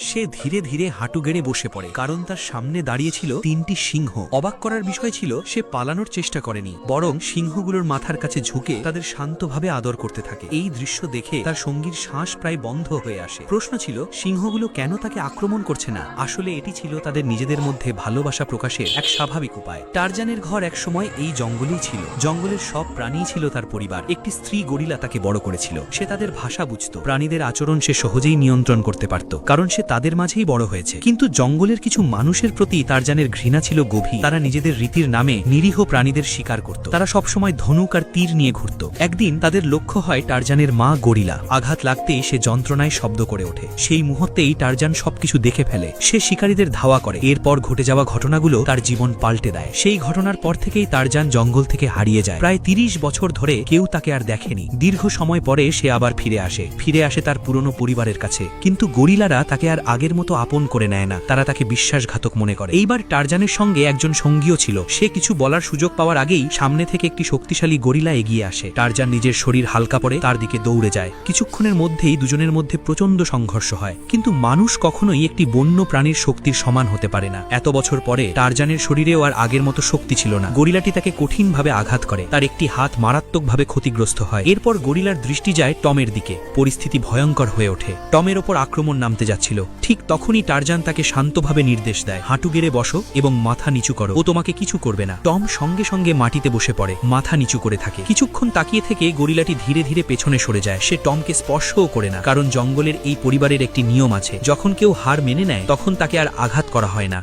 সে ধীরে ধীরে হাঁটু গেড়ে বসে পড়ে, কারণ তার সামনে দাঁড়িয়েছিল তিনটি সিংহ। অবাক করার বিষয় ছিল সে পালানোর চেষ্টা করেনি, বরং সিংহগুলোর মাথার কাছে ঝুঁকে তাদের শান্তভাবে আদর করতে থাকে। এই দৃশ্য দেখে তার সঙ্গীর শ্বাস প্রায় বন্ধ হয়ে আসে। প্রশ্ন ছিল সিংহগুলো কেন তাকে আক্রমণ করছে না। আসলে এটি ছিল তাদের নিজেদের মধ্যে ভালোবাসা প্রকাশের এক স্বাভাবিক উপায়। টারজানের ঘর একসময় এই জঙ্গলেই ছিল। জঙ্গলের সব প্রাণীই ছিল তার পরিবার। একটি স্ত্রী গরিলা তাকে বড় করেছিল। সে তাদের ভাষা বুঝত, প্রাণীদের আচরণ সে সহজেই নিয়ন্ত্রণ করতে পারত, কারণ সে তাদের মাঝেই বড় হয়েছে। কিন্তু জঙ্গলের কিছু মানুষের প্রতি টারজানের ঘৃণা ছিল গভীর। তারা নিজেদের রীতির নামে নিরীহ প্রাণীদের শিকার করত। তারা সবসময় ধনুক আর তীর নিয়ে ঘুরত। একদিন তাদের লক্ষ্য হয় টারজানের মা গরিলা। আঘাত লাগতেই সে যন্ত্রণায় শব্দ করে ওঠে। সেই মুহূর্তেই টারজান সবকিছু দেখে ফেলে। সে শিকারীদের ধাওয়া করে। এরপর ঘটে যাওয়া ঘটনাগুলো তার জীবন পাল্টে দেয়। সেই ঘটনার পর থেকেই টারজান জঙ্গল থেকে হারিয়ে যায়। প্রায় ৩০ বছর ধরে কেউ তাকে আর দেখেনি। দীর্ঘ সময় পরে সে আবার ফিরে আসে তার পুরনো পরিবারের কাছে। কিন্তু গরিলারা তাকে আর আগের মতো আপন করে নেয় না। তারা তাকে বিশ্বাসঘাতক মনে করে। এইবার টারজানের সঙ্গে একজন সঙ্গীও ছিল। সে কিছু বলার সুযোগ পাওয়ার আগেই সামনে থেকে একটি শক্তিশালী গরিলা এগিয়ে আসে। টারজান নিজের শরীর হালকা পড়ে তার দিকে দৌড়ে যায়। কিছুক্ষণের মধ্যেই দুজনের মধ্যে প্রচন্ড সংঘর্ষ হয়। কিন্তু মানুষ কখনোই একটি বন্য প্রাণীর শক্তির সমান হতে পারে না। এত বছর পরে টারজানের শরীরেও আর আগের মতো শক্তি ছিল না। গরিলাটি তাকে কঠিনভাবে আঘাত করে। তার একটি হাত মারাত্মকভাবে ক্ষতিগ্রস্ত হয়। এরপর গরিলার দৃষ্টি যায় টমের দিকে। পরিস্থিতি ভয়ঙ্কর হয়ে ওঠে। টমের ওপর আক্রমণ নামতে যাচ্ছিল। ঠিক তখনই টারজান তাকে শান্তভাবে নির্দেশ দেয়, হাঁটু গেড়ে বসো এবং মাথা নিচু করো, ও তোমাকে কিছু করবে না। টম সঙ্গে সঙ্গে মাটিতে বসে পড়ে, মাথা নিচু করে থাকে। কিছুক্ষণ তাকিয়ে থেকে গরিলাটি ধীরে ধীরে পেছনে সরে যায়। সে টমকে স্পর্শও করে না, কারণ জঙ্গলের এই পরিবারের একটি নিয়ম আছে, যখন কেউ হার মেনে নেয় তখন তাকে আর আঘাত করা হয় না।